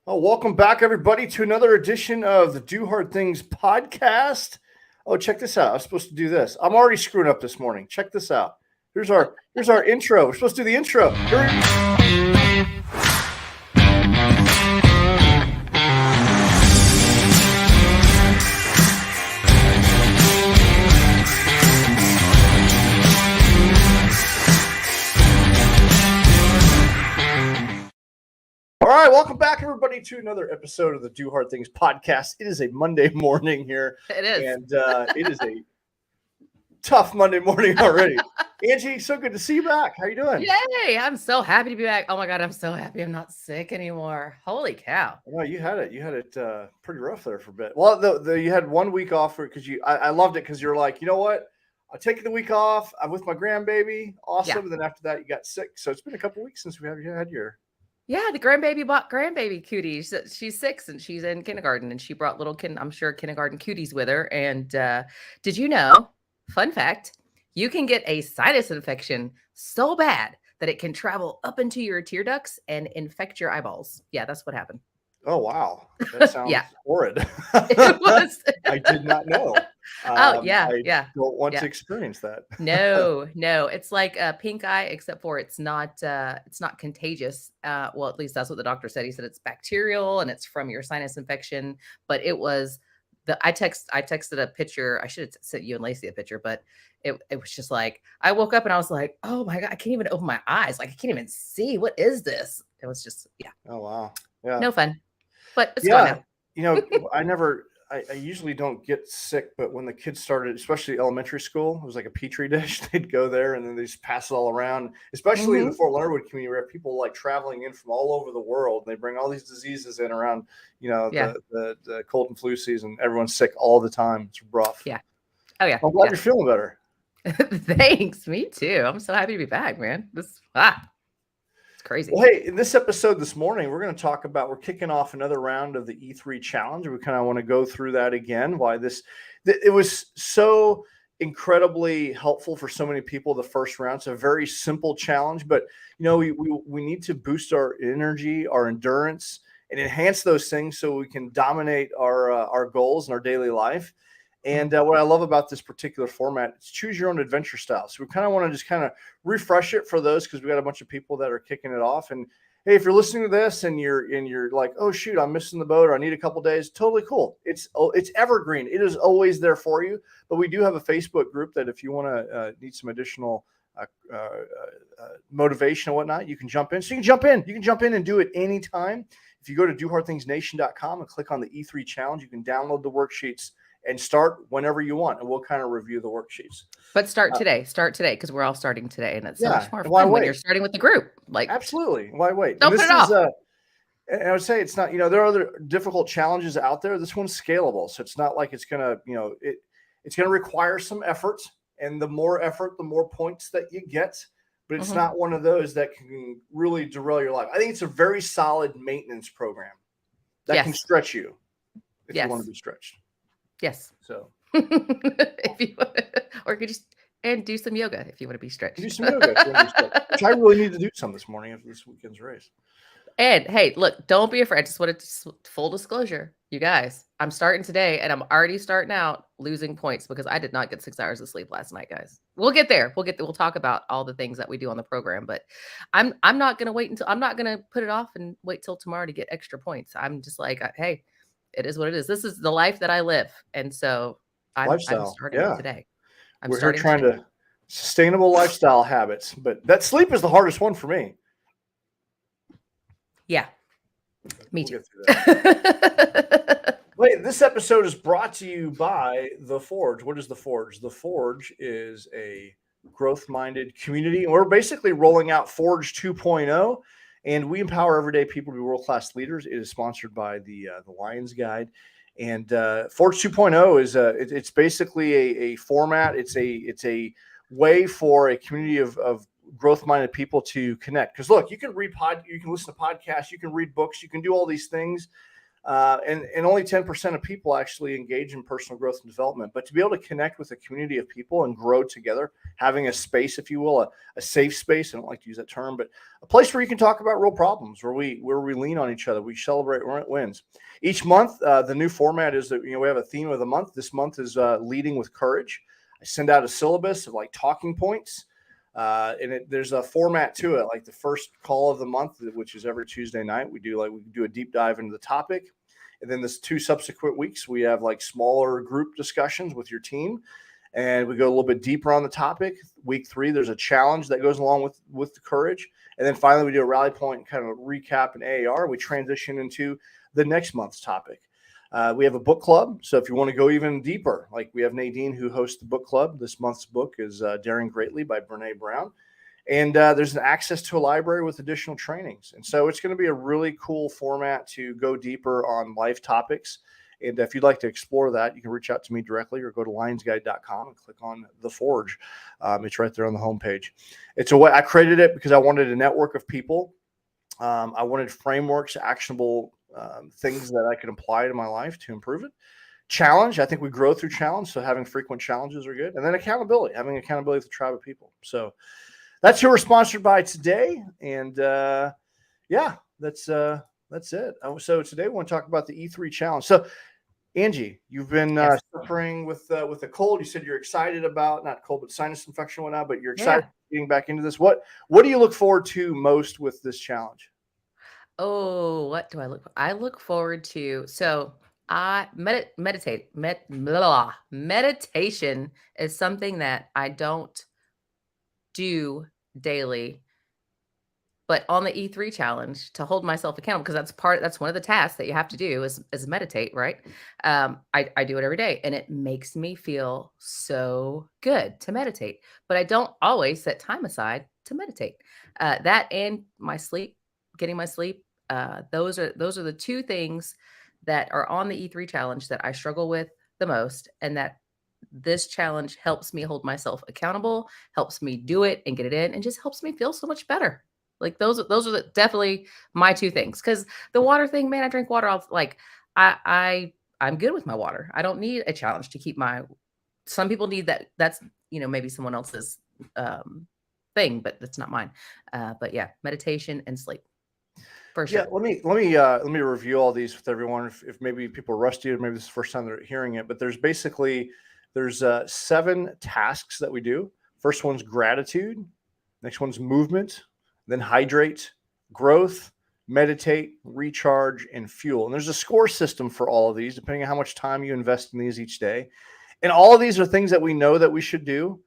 Oh, welcome back, everybody, to another edition of the Do Hard Things podcast. Oh, check this out. I was supposed to do this. I'm already screwing up this morning. Check this out. Here's our intro. We're supposed to do the intro. All right, welcome back, everybody, to another episode of the Do Hard Things podcast. It is a Monday morning here. It is. And it is a tough Monday morning already. Angie, so good to see you back. How you doing? Yay! I'm so happy to be back. Oh my God, I'm so happy I'm not sick anymore. Holy cow. Well, you had it pretty rough there for a bit. Well, you had 1 week off because I loved it because you're like, you know what? I'm taking the week off. I'm with my grandbaby. Awesome. Yeah. And then after that, you got sick. So it's been a couple weeks since we had your. Yeah, the grandbaby bought grandbaby cuties. She's 6 and she's in kindergarten and she brought little kindergarten cuties with her. And did you know, fun fact, you can get a sinus infection so bad that it can travel up into your tear ducts and infect your eyeballs. Yeah, that's what happened. Oh, wow. That sounds Yeah. horrid. It was. I did not know. Yeah. I don't want to experience that. No. It's like a pink eye, except for it's not contagious. Well, at least that's what the doctor said. He said it's bacterial and it's from your sinus infection. But it was I texted a picture. I should have sent you and Lacey a picture, but it was just like I woke up and I was like, oh my God, I can't even open my eyes. Like I can't even see. What is this? It was just Oh wow. Yeah. no fun. But it's gone now. You know, I usually don't get sick, but when the kids started, especially elementary school, it was like a petri dish. They'd go there and then they just pass it all around, especially in the Fort Leonard community where people like traveling in from all over the world. And they bring all these diseases in around, the cold and flu season. Everyone's sick all the time. It's rough. Yeah. Oh yeah. I'm glad you're feeling better. Thanks. Me too. I'm so happy to be back, man. It's crazy. Well, hey, in this episode this morning, we're going to talk about, we're kicking off another round of the E3 challenge. We kind of want to go through that again, why it was so incredibly helpful for so many people the first round. It's a very simple challenge, but we need to boost our energy, our endurance, and enhance those things so we can dominate our goals in our daily life. And what I love about this particular format is choose your own adventure style. So we kind of want to just kind of refresh it for those because we got a bunch of people that are kicking it off. And hey, if you're listening to this and you're like, oh shoot, I'm missing the boat or I need a couple days, totally cool. It's evergreen. It is always there for you. But we do have a Facebook group that if you want to need some additional motivation and whatnot, you can jump in. So you can jump in and do it anytime. If you go to dohardthingsnation.com and click on the E3 challenge, you can download the worksheets and start whenever you want, and we'll kind of review the worksheets. But start today, because we're all starting today, and it's so much more fun when you're starting with the group. Like absolutely, why wait? Don't put it off. And I would say it's not. There are other difficult challenges out there. This one's scalable, so it's not like it's gonna. It's gonna require some effort, and the more effort, the more points that you get. But it's not one of those that can really derail your life. I think it's a very solid maintenance program that can stretch you if you want to be stretched. Yes. So, if you or could just do some yoga if you want to be stretched. Do some yoga, if you want to be stretched, which I really need to do some this morning after this weekend's race. And hey, look, don't be afraid. I just wanted to full disclosure, you guys. I'm starting today, and I'm already starting out losing points because I did not get 6 hours of sleep last night, guys. We'll get there. We'll talk about all the things that we do on the program, but I'm not gonna wait until I'm not gonna put it off and wait till tomorrow to get extra points. I'm just like, hey. It is what it is. This is the life that I live. And so I'm starting today. We're here trying to sustainable lifestyle habits, but that sleep is the hardest one for me. Yeah, me too. Wait, this episode is brought to you by The Forge. What is The Forge? The Forge is a growth-minded community. And we're basically rolling out Forge 2.0. And we empower everyday people to be world-class leaders. It is sponsored by the Lions Guide, and Forge 2.0 is it's basically a format. It's a way for a community of growth-minded people to connect. Because look, you can listen to podcasts, you can read books, you can do all these things, And only 10% of people actually engage in personal growth and development. But to be able to connect with a community of people and grow together, having a space, if you will, a safe space, I don't like to use that term, but a place where you can talk about real problems, where we lean on each other, we celebrate wins. Each month, the new format is that we have a theme of the month. This month is leading with courage. I send out a syllabus of like talking points. There's a format to it, like the first call of the month, which is every Tuesday night. We do a deep dive into the topic. And then this 2 subsequent weeks, we have like smaller group discussions with your team. And we go a little bit deeper on the topic. Week 3, there's a challenge that goes along with the courage. And then finally, we do a rally point and kind of a recap and AAR. We transition into the next month's topic. We have a book club. So if you want to go even deeper, like we have Nadine who hosts the book club. This month's book is Daring Greatly by Brene Brown. And there's an access to a library with additional trainings. And so it's going to be a really cool format to go deeper on life topics. And if you'd like to explore that, you can reach out to me directly or go to lionsguide.com and click on The Forge. It's right there on the homepage. It's a way I created it because I wanted a network of people. I wanted frameworks, actionable things that I could apply to my life to improve it. Challenge, I think we grow through challenge. So having frequent challenges are good. And then accountability, having accountability with a tribe of people. So that's who we're sponsored by today. And yeah, that's it. So today we want to talk about the E3 challenge. So Angie, you've been suffering with a cold. You said you're excited about, not cold, but sinus infection and whatnot, but you're excited getting back into this. What do you look forward to most with this challenge? Oh, what do I look for? I look forward to, so I meditate. Meditation is something that I don't do daily, but on the E3 challenge, to hold myself accountable, because that's one of the tasks that you have to do is meditate, right? I do it every day, and it makes me feel so good to meditate. But I don't always set time aside to meditate. That and my sleep, getting my sleep. Those are the 2 things that are on the E3 challenge that I struggle with the most, and that this challenge helps me hold myself accountable, helps me do it and get it in, and just helps me feel so much better. Like those are definitely my 2 things. Because the water thing, man, I drink water. I'm good with my water. I don't need a challenge to keep my. Some people need that. That's maybe someone else's thing, but that's not mine. But yeah, meditation and sleep. For sure. Yeah, let me review all these with everyone. If maybe people are rusty or maybe this is the first time they're hearing it, but there's 7 tasks that we do. First one's gratitude. Next one's movement. Then hydrate, growth, meditate, recharge, and fuel. And there's a score system for all of these, depending on how much time you invest in these each day. And all of these are things that we know that we should do.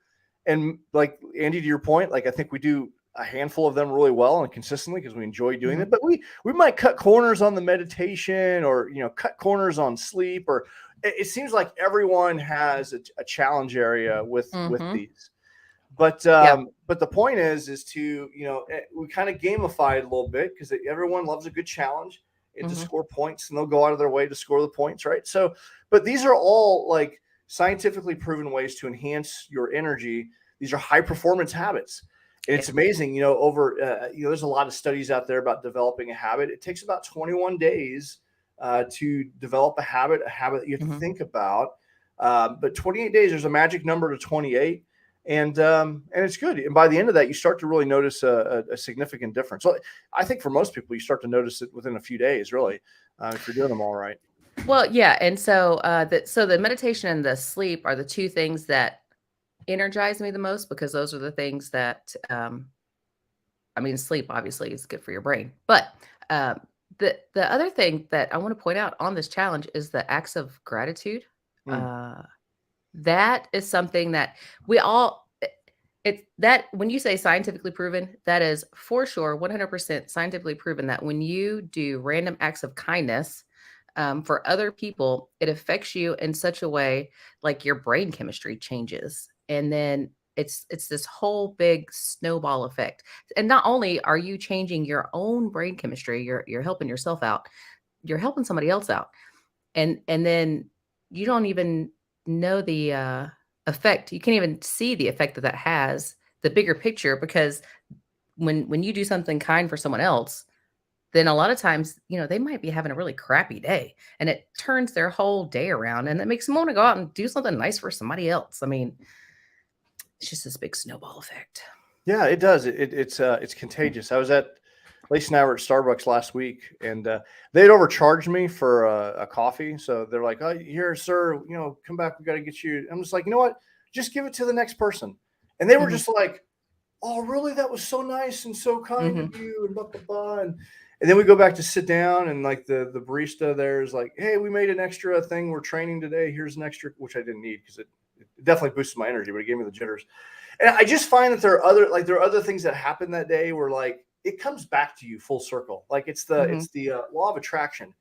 And like Andy, to your point, like I think we do a handful of them really well and consistently because we enjoy doing it. But we might cut corners on the meditation, or cut corners on sleep, or it seems like everyone has a challenge area with these. But the point is to we kind of gamify it a little bit because everyone loves a good challenge and to score points, and they'll go out of their way to score the points, right? So, but these are all like scientifically proven ways to enhance your energy. These are high performance habits. And it's amazing, there's a lot of studies out there about developing a habit. It takes about 21 days to develop a habit that you have to think about. But 28 days, there's a magic number to 28. And it's good. And by the end of that, you start to really notice a significant difference. So I think for most people, you start to notice it within a few days, really, if you're doing them all right. Well, yeah. And so the meditation and the sleep are the 2 things that energize me the most, because those are the things that sleep obviously is good for your brain. But the other thing that I want to point out on this challenge is the acts of gratitude. That is something that we all, that when you say scientifically proven, that is for sure 100% scientifically proven that when you do random acts of kindness for other people, it affects you in such a way, like your brain chemistry changes. And then it's this whole big snowball effect. And not only are you changing your own brain chemistry, you're helping yourself out, you're helping somebody else out. And then you don't even know the effect. You can't even see the effect that has, the bigger picture, because when you do something kind for someone else, then a lot of times, they might be having a really crappy day and it turns their whole day around and it makes them want to go out and do something nice for somebody else. I mean, it's just this big snowball effect. Yeah, it does. It's contagious. I was at Lacey and I were at Starbucks last week, and they'd overcharged me for a coffee. So they're like, "Oh, here, sir, come back. We got to get you." I'm just like, you know what? Just give it to the next person. And they were just like, "Oh, really? That was so nice and so kind of you," and blah blah blah. And then we go back to sit down, and like the barista there is like, "Hey, we made an extra thing. We're training today. Here's an extra," which I didn't need because it definitely boosted my energy, but it gave me the jitters. And I just find that there are other things that happen that day where like it comes back to you full circle. Like it's the law of attraction.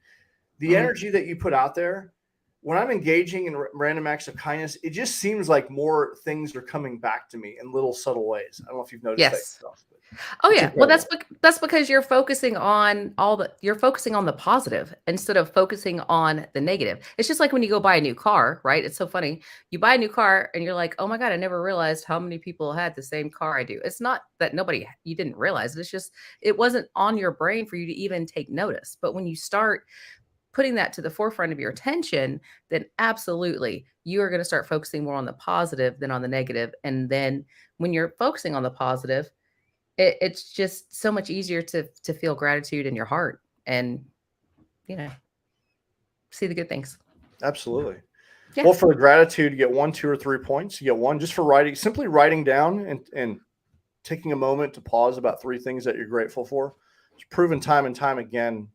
The energy that you put out there, when I'm engaging in random acts of kindness, it just seems like more things are coming back to me in little subtle ways. I don't know if you've noticed that yourself. Oh yeah. Well, that's because you're focusing on the positive instead of focusing on the negative. It's just like when you go buy a new car, right? It's so funny. You buy a new car and you're like, "Oh my God, I never realized how many people had the same car I do." It's not that you didn't realize it. It's just, it wasn't on your brain for you to even take notice. But when you start putting that to the forefront of your attention, then absolutely you are going to start focusing more on the positive than on the negative. And then when you're focusing on the positive, it's just so much easier to feel gratitude in your heart and, see the good things. Absolutely. Yeah. Well, for the gratitude, you get 1, 2, or 3 points. You get one just for simply writing down and taking a moment to pause about 3 things that you're grateful for. It's proven time and time again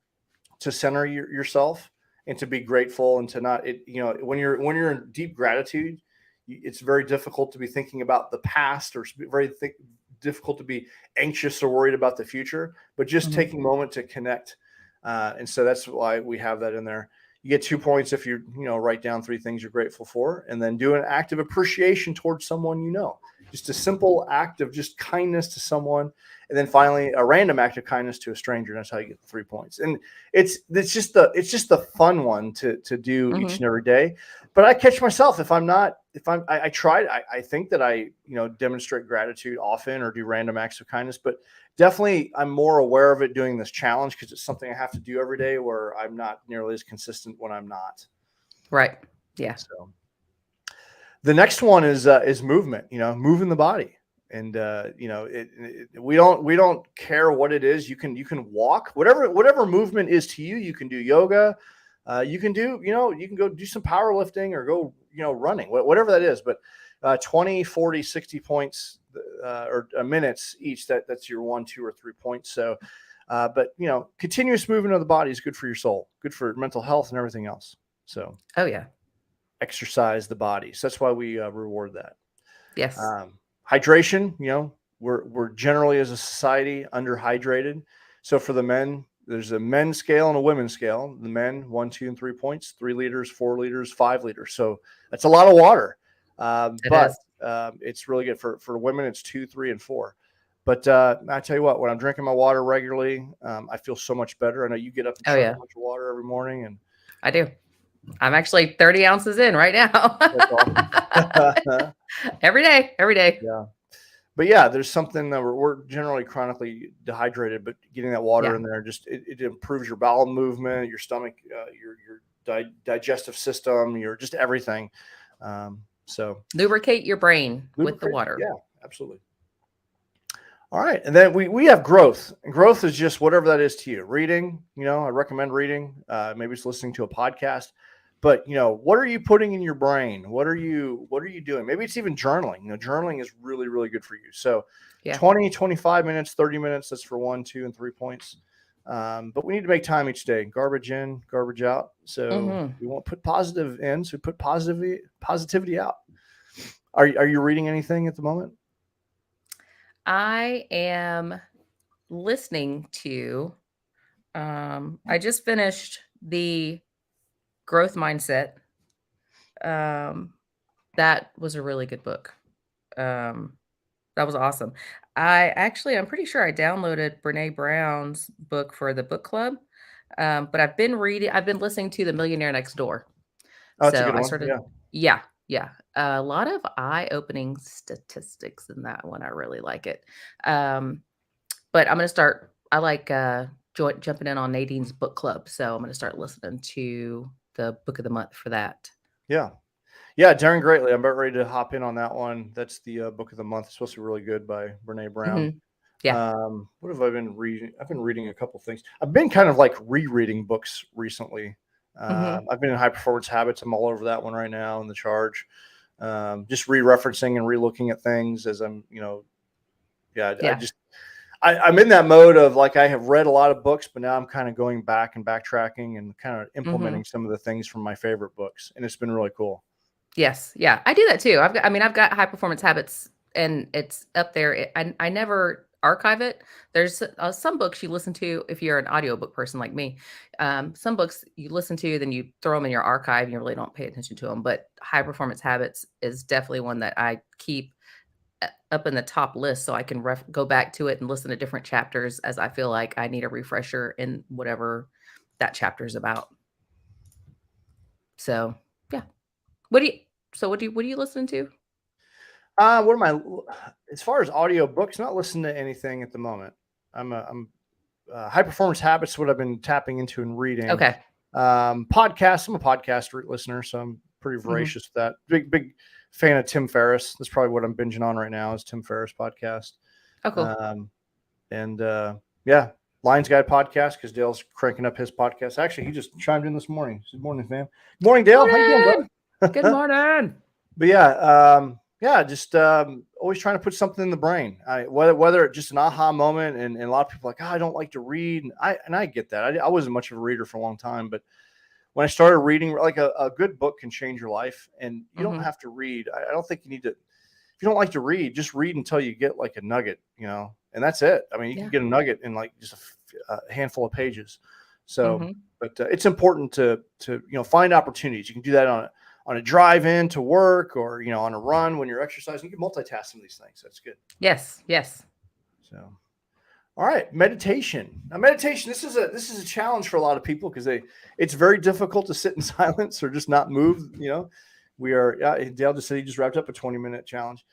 to center yourself and to be grateful and to not, when you're in deep gratitude, it's very difficult to be thinking about the past or difficult to be anxious or worried about the future, but just taking a moment to connect. And so that's why we have that in there. You get 2 points if you write down 3 things you're grateful for, and then do an act of appreciation towards someone, just a simple act of just kindness to someone. And then finally, a random act of kindness to a stranger. That's how you get the 3 points. And it's just the fun one to do each and every day. But I catch myself I think that I demonstrate gratitude often or do random acts of kindness, but definitely I'm more aware of it doing this challenge because it's something I have to do every day where I'm not nearly as consistent when I'm not. Right. Yeah. So the next one is movement, moving the body. And we don't care what it is. You can walk, whatever movement is to you. You can do yoga, you can go do some powerlifting or go running, whatever that is. But 20, 40, 60 points or minutes each. That's your 1, 2, or 3 points. So, but continuous movement of the body is good for your soul, good for mental health and everything else. So, oh yeah, exercise the body. So that's why we reward that. Yes. Hydration, we're generally as a society underhydrated. So for the men, there's a men's scale and a women's scale. The men, 1, 2, and 3 points, 3 liters, 4 liters, 5 liters. So that's a lot of water. But it's really good for women. It's 2, 3, and 4. But I tell you what, when I'm drinking my water regularly, I feel so much better. I know you get up and drink a bunch of water every morning, and I do. I'm actually 30 ounces in right now. Every day. Yeah. But yeah, there's something that we're generally chronically dehydrated, but getting that water in there, just it improves your bowel movement, your stomach, your digestive system, your just everything. So lubricate your brain with the water. Yeah, absolutely. All right. And then we have growth. And growth is just whatever that is to you. Reading, I recommend reading. Maybe it's listening to a podcast. But what are you putting in your brain? What are you doing? Maybe it's even journaling. Journaling is really, really good for you. So 20, 25 minutes, 30 minutes, that's for 1, 2, and 3 points. But we need to make time each day. Garbage in, garbage out. So we won't put positive in, so we put positivity out. Are you reading anything at the moment? I am listening to I just finished the growth mindset. That was a really good book. That was awesome. I'm pretty sure I downloaded Brene Brown's book for the book club. But I've been listening to The Millionaire Next Door. Oh, that's a good one. Yeah. A lot of eye-opening statistics in that one. I really like it. But I'm going to start. I like George jumping in on Nadine's book club, so I'm going to start listening to the book of the month for that. Yeah. Yeah, Daring Greatly. I'm about ready to hop in on that one. That's the book of the month. It's supposed to be really good by Brene Brown. Mm-hmm. Yeah. What have I been reading? I've been reading a couple things. I've been kind of like rereading books recently. I've been in High Performance Habits. I'm all over that one right now in the charge. Just re-referencing and re-looking at things as I'm, I'm in that mode of like, I have read a lot of books, but now I'm kind of going back and backtracking and kind of implementing some of the things from my favorite books. And it's been really cool. Yes. Yeah. I do that too. I've got High Performance Habits and it's up there. I never archive it. There's some books you listen to if you're an audiobook person like me. Some books you listen to, then you throw them in your archive and you really don't pay attention to them. But High Performance Habits is definitely one that I keep up in the top list so I can go back to it and listen to different chapters as I feel like I need a refresher in whatever that chapter is about. So yeah. What are you listening to? What am I, as far as audio books, not listening to anything at the moment. I'm High Performance Habits, what I've been tapping into and reading. Okay. Podcasts. I'm a podcast listener, so I'm pretty voracious with that. Big fan of Tim Ferriss. That's probably what I'm binging on right now is Tim Ferriss podcast. Oh, cool. Yeah, Lions Guide podcast because Dale's cranking up his podcast. Actually, he just chimed in this morning. Good morning, fam. Good morning, Dale. Morning. How you doing, bud? Good morning. But yeah, just always trying to put something in the brain. Whether it's just an aha moment, and a lot of people are like, I don't like to read, and I get that. I wasn't much of a reader for a long time, but when I started reading, like a good book can change your life, and you don't have to read. I don't think you need to. If you don't like to read, just read until you get like a nugget, and that's it. I mean, you can get a nugget in like just a handful of pages. So, but it's important to find opportunities. You can do that on a drive in to work or, on a run when you're exercising. You can multitask some of these things. That's good. Yes. So, all right. Meditation. Now, meditation, this is a challenge for a lot of people because it's very difficult to sit in silence or just not move. Dale just said he just wrapped up a 20-minute challenge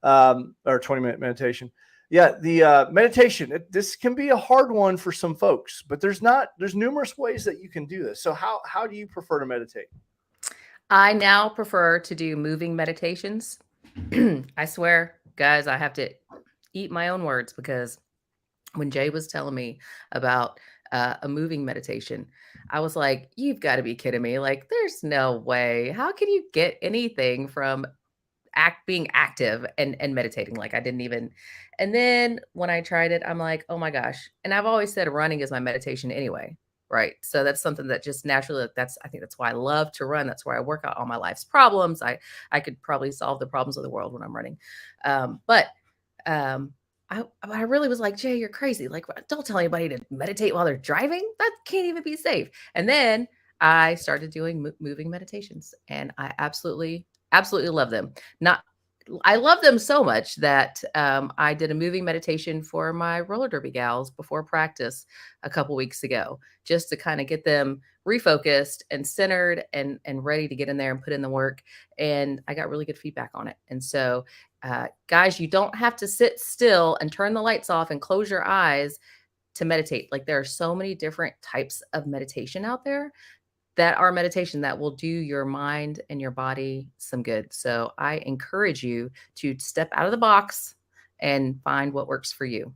or 20-minute meditation. Yeah. The meditation, this can be a hard one for some folks, but there's numerous ways that you can do this. So how do you prefer to meditate? I now prefer to do moving meditations. I swear, guys, I have to eat my own words because when Jay was telling me about a moving meditation, I was like, you've got to be kidding me. Like, there's no way. How can you get anything from being active and meditating? Like, I didn't even. And then when I tried it, I'm like, oh my gosh. And I've always said running is my meditation anyway. Right. So that's something that just naturally, I think that's why I love to run. That's where I work out all my life's problems. I could probably solve the problems of the world when I'm running. But I really was like, Jay, you're crazy. Like, don't tell anybody to meditate while they're driving. That can't even be safe. And then I started doing moving meditations and I absolutely love them. I love them so much that I did a moving meditation for my roller derby gals before practice a couple weeks ago, just to kind of get them refocused and centered and ready to get in there and put in the work. And I got really good feedback on it. And so, guys, you don't have to sit still and turn the lights off and close your eyes to meditate. Like, there are so many different types of meditation out there that are meditation that will do your mind and your body some good. So I encourage you to step out of the box and find what works for you.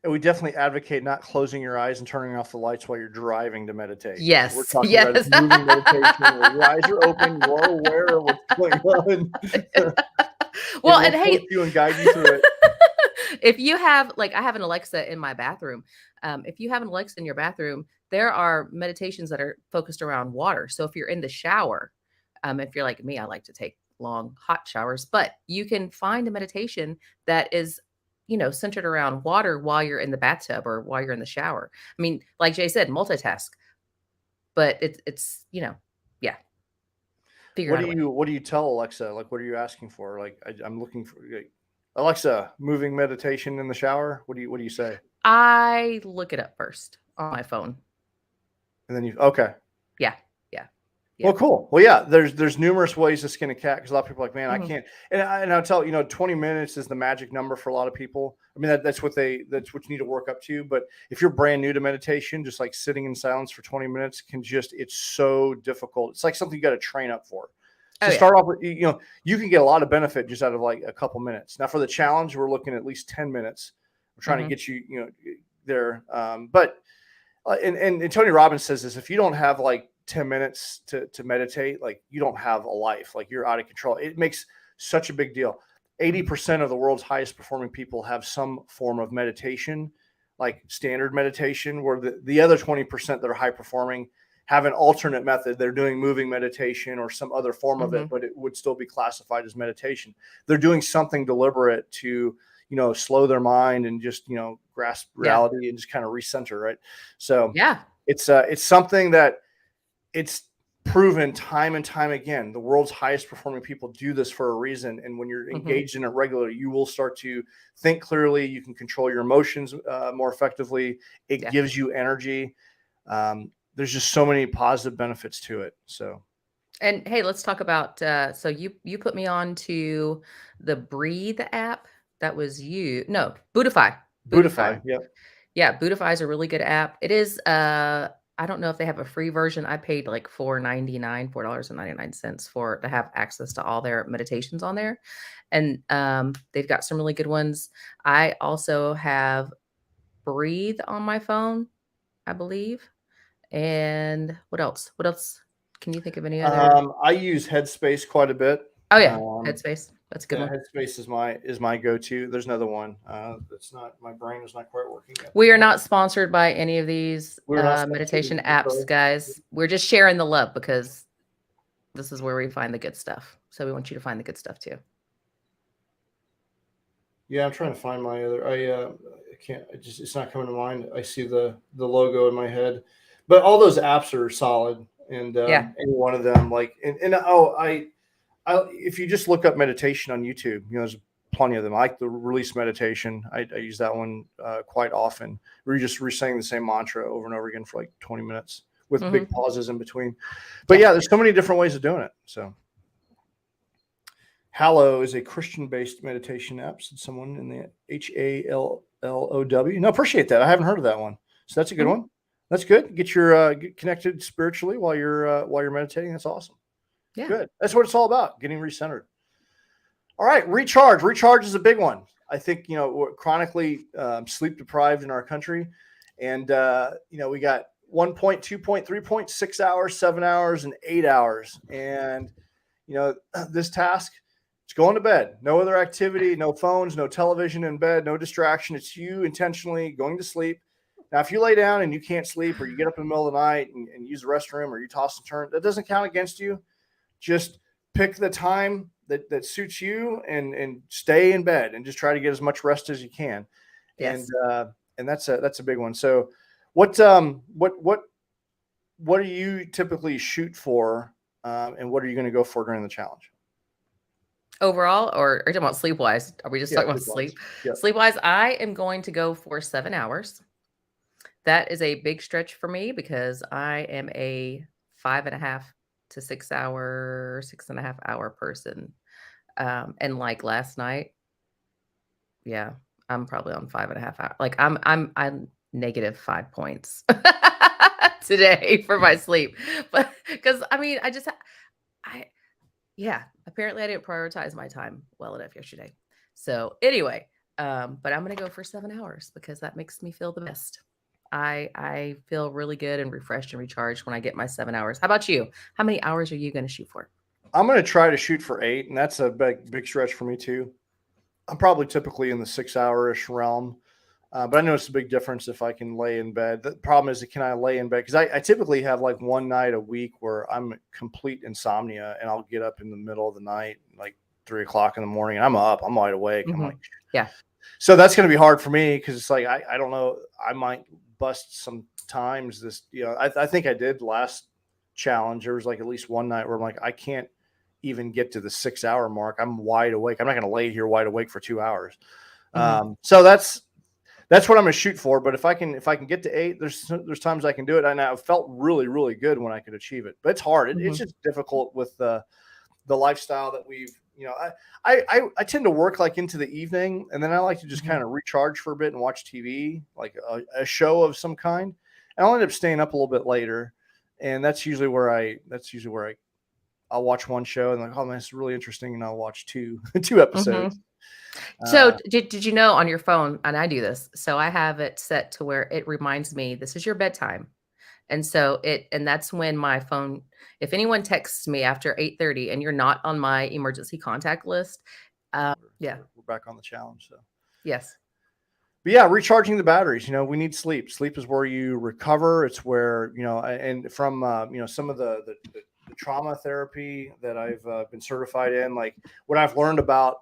And we definitely advocate not closing your eyes and turning off the lights while you're driving to meditate. Yes. We're talking about moving meditation where your eyes are open, you're aware of what's going on. Well, and hey, you and guide you through it. If you have, like, I have an Alexa in my bathroom. If you have an Alexa in your bathroom, there are meditations that are focused around water. So if you're in the shower, if you're like me, I like to take long, hot showers, but you can find a meditation that is, centered around water while you're in the bathtub or while you're in the shower. I mean, like Jay said, multitask, but it's yeah. What do you tell Alexa? Like, what are you asking for? Like, I'm looking for, like, Alexa, moving meditation in the shower. What do you say? I look it up first on my phone. And then okay. Yeah. Yeah. Well, cool. Well, yeah, there's numerous ways to skin a cat because a lot of people are like, man, I Mhm. can't. And I'll tell you, 20 minutes is the magic number for a lot of people. I mean, that's what you need to work up to. But if you're brand new to meditation, just like sitting in silence for 20 minutes it's so difficult. It's like something you got to train up for. Oh So yeah. start off with, you can get a lot of benefit just out of like a couple minutes. Now for the challenge, we're looking at least 10 minutes. We're trying to Mhm. get you, there. But and Tony Robbins says this: if you don't have like 10 minutes to meditate, like you don't have a life, like you're out of control. It makes such a big deal. 80% of the world's highest performing people have some form of meditation, like standard meditation, where the other 20% that are high performing have an alternate method. They're doing moving meditation or some other form of it, Mhm. but it would still be classified as meditation. They're doing something deliberate to, slow their mind and just, grasp Yeah. reality and just kind of recenter. Right. So Yeah. it's something that it's proven time and time again. The world's highest performing people do this for a reason. And when you're Mhm. engaged in it regularly, you will start to think clearly. You can control your emotions more effectively. It Yeah. gives you energy. There's just so many positive benefits to it. So And hey, let's talk about so you put me on to the Breathe app. That was you. No, Buddhify. Buddhify. Buddhify. Yep. Yeah, Buddhify is a really good app. It is I don't know if they have a free version. I paid like $4.99 for to have access to all their meditations on there. And they've got some really good ones. I also have Breathe on my phone, I believe. And what else? What else? Can you think of any other? I use Headspace quite a bit. Oh yeah, Um, Headspace. That's a good yeah, one. Headspace is my go-to. There's another one. That's not my brain is not quite working yet. We are not sponsored by any of these We're not meditation sponsored. apps, guys. We're just sharing the love because this is where we find the good stuff. So we want you to find the good stuff too. Yeah, I'm trying to find my other. I can't. It's not coming to mind. I see the logo in my head, but all those apps are solid, and Yeah. any one of them, like, if you just look up meditation on YouTube, there's plenty of them. I like the release meditation. I use that one quite often. Where you're just saying the same mantra over and over again for like 20 minutes with big Hmm. pauses in between. But Yeah. yeah, there's so many different ways of doing it. So. Hallow is a Christian-based meditation app, said someone in the HALLOW. No, appreciate that. I haven't heard of that one. So that's a good Hmm. one. That's good. Get connected spiritually while you're meditating. That's awesome. Yeah. Good. That's what it's all about, getting recentered. All right, recharge. Recharge is a big one. I think, we're chronically sleep deprived in our country. And, we got 1 point, 2 point, 3 point, 6 hours, 7 hours, and 8 hours. And, this task, it's going to bed. No other activity, no phones, no television in bed, no distraction. It's you intentionally going to sleep. Now, if you lay down and you can't sleep, or you get up in the middle of the night and use the restroom, or you toss and turn, that doesn't count against you. Just pick the time that suits you and stay in bed and just try to get as much rest as you can. And Yes. and that's a big one. So what do you typically shoot for, and what are you going to go for during the challenge? Overall, or are you talking about sleep wise? Are we just Yeah, talking about sleep wise. sleep? Yeah. Sleep wise, I am going to go for 7 hours. That is a big stretch for me because I am a 5.5 to 6 hour, 6.5 hour person. And like last night, yeah, I'm probably on 5.5 hours. Like I'm negative 5 points today for my sleep. But because I mean, I yeah, apparently I didn't prioritize my time well enough yesterday. So anyway, but I'm gonna go for 7 hours because that makes me feel the best. I feel really good and refreshed and recharged when I get my 7 hours. How about you? How many hours are you gonna shoot for? I'm going to try to shoot for 8, and that's a big stretch for me too. I'm probably typically in the 6 hour-ish realm. But I know it's a big difference if I can lay in bed. The problem is, can I lay in bed? Because I typically have like one night a week where I'm complete insomnia, and I'll get up in the middle of the night, like 3 o'clock in the morning, and I'm up. I'm wide awake. I'm Hmm. like, Yeah. so that's going to be hard for me because it's like I don't know. I might bust some times. I think I did last challenge. There was like at least one night where I'm like, I can't even get to the 6 hour mark. I'm wide awake. I'm not going to lay here wide awake for 2 hours. Hmm. So That's what I'm going to shoot for. But if I can get to 8, there's times I can do it. And I've felt really, really good when I could achieve it. But it's hard. It's just difficult with the lifestyle that we've, I tend to work like into the evening, and then I like to just kind of recharge for a bit and watch TV, like a show of some kind. And I'll end up staying up a little bit later. And that's usually where I'll watch one show and like, oh man, it's really interesting. And I'll watch two episodes. So did you know on your phone, and I do this, so I have it set to where it reminds me, this is your bedtime. And so that's when my phone, if anyone texts me after 8:30 and you're not on my emergency contact list, yeah. We're back on the challenge. So Yes. But yeah, recharging the batteries, we need sleep. Sleep is where you recover. It's where, and from, some of the trauma therapy that I've been certified in, like what I've learned about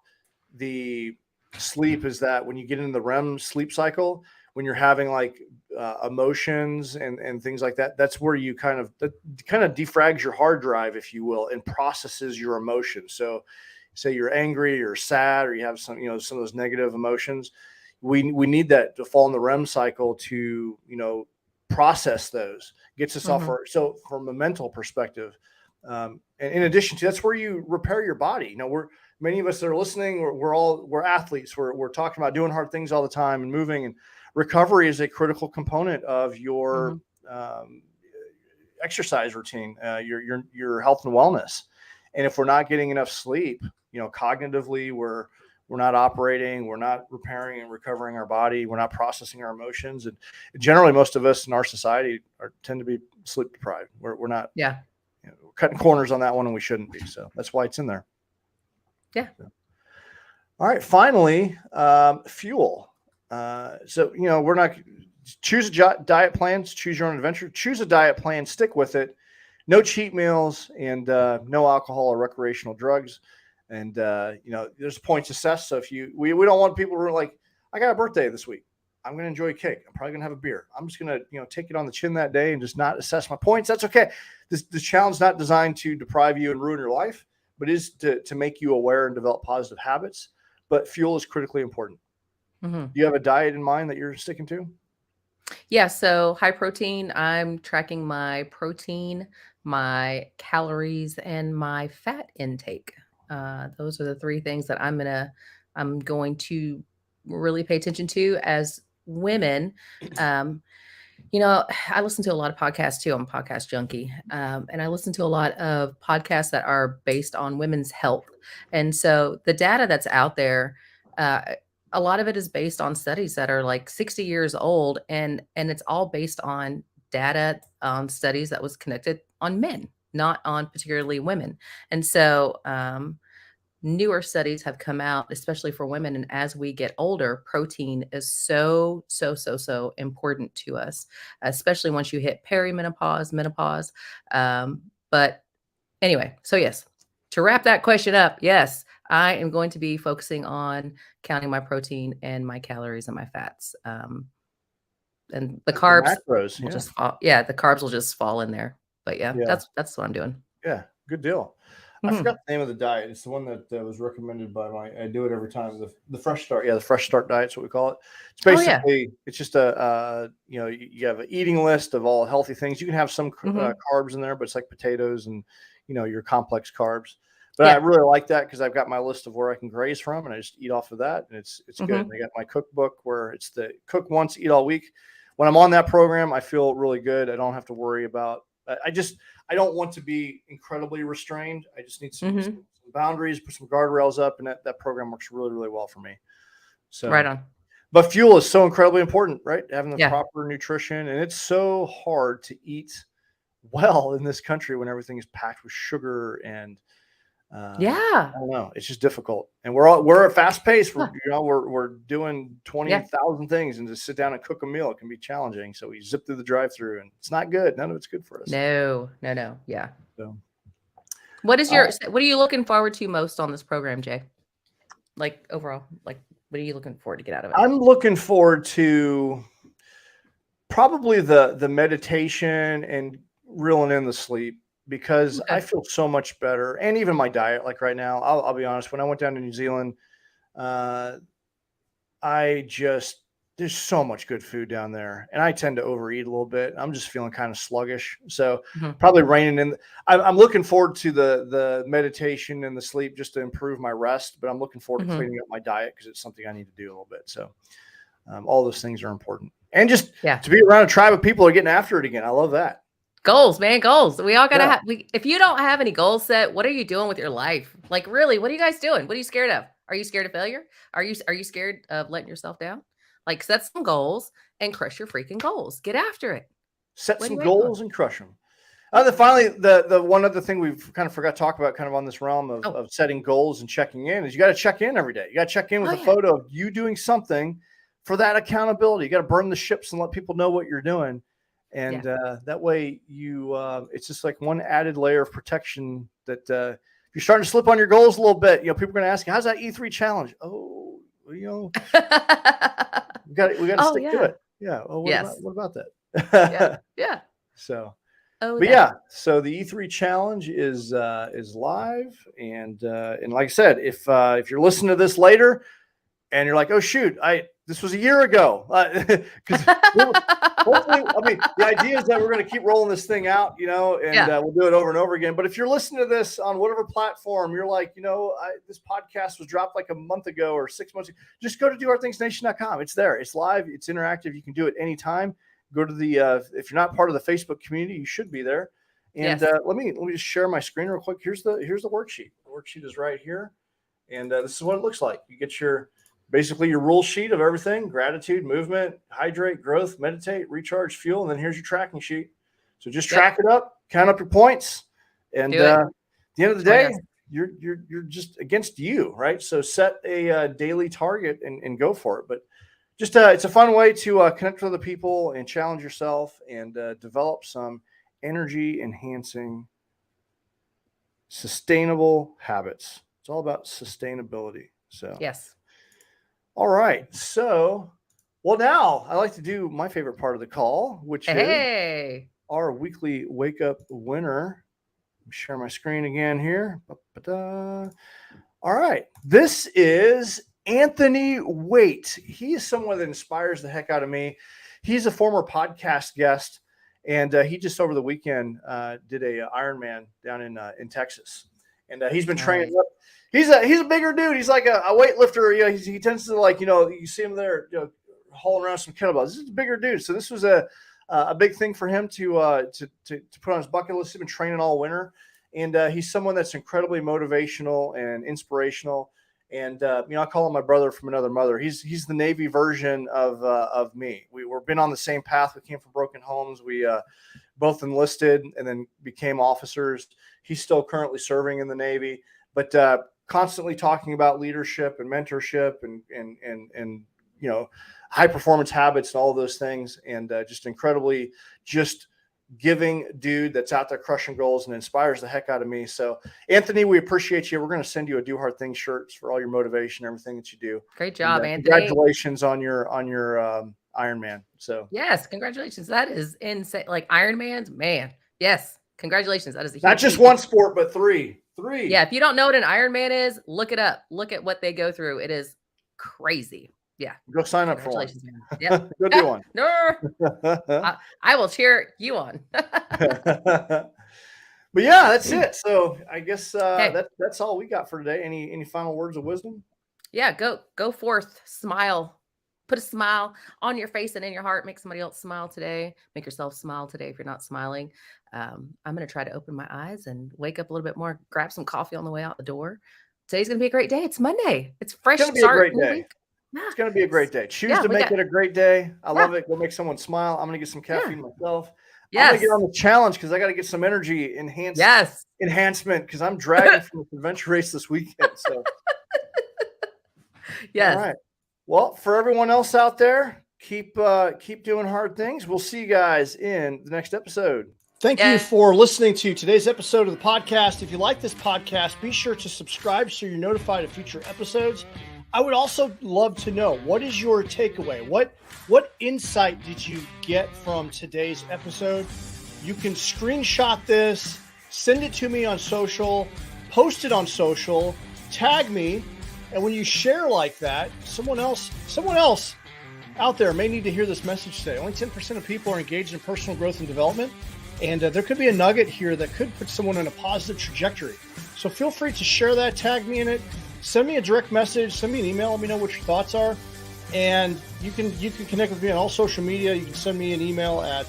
the sleep is that when you get into the REM sleep cycle, when you're having like emotions and things like that, that's where you kind of defrags your hard drive, if you will, and processes your emotions. So say you're angry or sad, or you have some of those negative emotions. We need that to fall in the REM cycle to, process those, gets us off our, so from a mental perspective. And in addition to, that's where you repair your body. Many of us that are listening, we're athletes. We're talking about doing hard things all the time and moving, and recovery is a critical component of your exercise routine, your health and wellness. And if we're not getting enough sleep, cognitively, we're not operating, we're not repairing and recovering our body, we're not processing our emotions. And generally, most of us in our society tend to be sleep deprived. We're not, we're cutting corners on that one, and we shouldn't be. So that's why it's in there. Yeah. All right. Finally, fuel. So, we're not choose a diet plan, choose your own adventure, choose a diet plan, stick with it. No cheat meals, and no alcohol or recreational drugs. And, there's points assessed. So if we don't want people who are like, I got a birthday this week, I'm going to enjoy cake, I'm probably gonna have a beer, I'm just going to, take it on the chin that day and just not assess my points. That's okay. This challenge is not designed to deprive you and ruin your life, but is to make you aware and develop positive habits. But fuel is critically important. Do you have a diet in mind that you're sticking to? Yeah. So high protein, I'm tracking my protein, my calories, and my fat intake. Those are the 3 things that I'm going to really pay attention to as women. I listen to a lot of podcasts too. I'm a podcast junkie. And I listen to a lot of podcasts that are based on women's health. And so the data that's out there, a lot of it is based on studies that are like 60 years old. And it's all based on data on studies that was conducted on men, not on particularly women. And so, newer studies have come out, especially for women. And as we get older, protein is so important to us, especially once you hit perimenopause, menopause. But anyway, so yes, to wrap that question up, yes, I am going to be focusing on counting my protein and my calories and my fats. And the carbs macros, will just fall. Yeah, the carbs will just fall in there. But yeah, that's what I'm doing. Yeah, good deal. I forgot the name of the diet. It's the one that was recommended by I do it every time. The Fresh Start. Yeah, the Fresh Start diet is what we call it. It's basically, it's just you have an eating list of all healthy things. You can have some carbs in there, but it's like potatoes and, your complex carbs. But I really like that because I've got my list of where I can graze from, and I just eat off of that. And it's good. And I got my cookbook where it's the cook once, eat all week. When I'm on that program, I feel really good. I don't have to worry about, I don't want to be incredibly restrained. I just need some boundaries, put some guardrails up, and that program works really, really well for me. So right on. But fuel is so incredibly important, right? Having the proper nutrition, and it's so hard to eat well in this country when everything is packed with sugar and I don't know. It's just difficult, and we're at fast pace. We're doing 20,000 things, and to sit down and cook a meal, it can be challenging. So we zip through the drive-through, and it's not good. None of it's good for us. No. Yeah. So, what are you looking forward to most on this program, Jay? Like overall, like what are you looking forward to get out of it? I'm looking forward to probably the meditation and reeling in the sleep, because I feel so much better. And even my diet, like right now, I'll be honest, when I went down to New Zealand, I just there's so much good food down there, and I tend to overeat a little bit. I'm just feeling kind of sluggish, so probably reining in. I'm looking forward to the meditation and the sleep just to improve my rest, but I'm looking forward to cleaning up my diet because it's something I need to do a little bit. So all those things are important, and just to be around a tribe of people who are getting after it again. I love that. Goals, man, goals. We all gotta have. If you don't have any goals set, what are you doing with your life? Like, really, what are you guys doing? What are you scared of? Are you scared of failure? Are you scared of letting yourself down? Like, set some goals and crush your freaking goals. Get after it. Set some goals and crush them. Finally, the one other thing we've kind of forgot to talk about kind of on this realm of setting goals and checking in is you got to check in every day. You got to check in with a photo of you doing something for that accountability. You got to burn the ships and let people know what you're doing. And that way it's just like one added layer of protection that if you're starting to slip on your goals a little bit, people are going to ask you, how's that E3 challenge? Oh, we got to stick to it. Yeah. Oh, what about that? Yeah. So, so the E3 challenge is live. And like I said, if you're listening to this later and you're like, oh shoot, this was a year ago. Because hopefully, the idea is that we're going to keep rolling this thing out, and we'll do it over and over again. But if you're listening to this on whatever platform, you're like, this podcast was dropped like a month ago or 6 months ago, just go to dohardthingsnation.com. It's there. It's live. It's interactive. You can do it anytime. Go to if you're not part of the Facebook community, you should be there. And let me just share my screen real quick. Here's the worksheet. The worksheet is right here. And this is what it looks like. You get basically your rule sheet of everything: gratitude, movement, hydrate, growth, meditate, recharge, fuel. And then here's your tracking sheet. So just track it up, count up your points. And at the end of the day, you're just against you, right? So set a daily target and go for it. But just it's a fun way to connect with other people and challenge yourself and develop some energy enhancing, sustainable habits. It's all about sustainability. So yes. All right. So, now I like to do my favorite part of the call, which is our weekly wake up winner. Let me share my screen again here. All right. This is Anthony Waite. He is someone that inspires the heck out of me. He's a former podcast guest, and he just over the weekend did a Ironman down in Texas. And he's been training up. He's a bigger dude. He's like a weightlifter. He tends to you see him there, hauling around some kettlebells. This is a bigger dude. So this was a big thing for him to put on his bucket list. He's been training all winter, and he's someone that's incredibly motivational and inspirational. And I call him my brother from another mother. He's the Navy version of me. We've been on the same path. We came from broken homes. We both enlisted and then became officers. He's still currently serving in the Navy, but constantly talking about leadership and mentorship and high performance habits and all of those things, and just incredibly giving dude that's out there crushing goals and inspires the heck out of me. So Anthony, we appreciate you. We're going to send you a Do Hard Things shirts for all your motivation, everything that you do. Great job, Anthony. Congratulations on your Ironman. So yes, congratulations. That is insane. Like Ironman's, man. Yes. Congratulations. That is not just one sport, but three. Yeah. If you don't know what an Ironman is, look it up. Look at what they go through. It is crazy. Yeah. Go sign up for one. Yep. Go do one. No. I will cheer you on. But yeah, that's it. So I guess that's all we got for today. Any final words of wisdom? Yeah. Go forth. Smile. Put a smile on your face and in your heart. Make somebody else smile today. Make yourself smile today if you're not smiling. I'm going to try to open my eyes and wake up a little bit more. Grab some coffee on the way out the door. Today's going to be a great day. It's Monday. It's fresh start. It's going to be a great day. It's going to be a great day. Choose to make it a great day. I love it. Go make someone smile. I'm going to get some caffeine myself. Yes. I'm going to get on the challenge because I got to get some energy enhancement because I'm dragging from this adventure race this weekend. So, yes. All right. Well, for everyone else out there, keep doing hard things. We'll see you guys in the next episode. Thank you for listening to today's episode of the podcast. If you like this podcast, be sure to subscribe so you're notified of future episodes. I would also love to know, what is your takeaway? What insight did you get from today's episode? You can screenshot this, send it to me on social, post it on social, tag me, and when you share like that, someone else out there may need to hear this message today. Only 10% of people are engaged in personal growth and development. And there could be a nugget here that could put someone on a positive trajectory. So feel free to share that, tag me in it, send me a direct message, send me an email, let me know what your thoughts are. And you can connect with me on all social media. You can send me an email at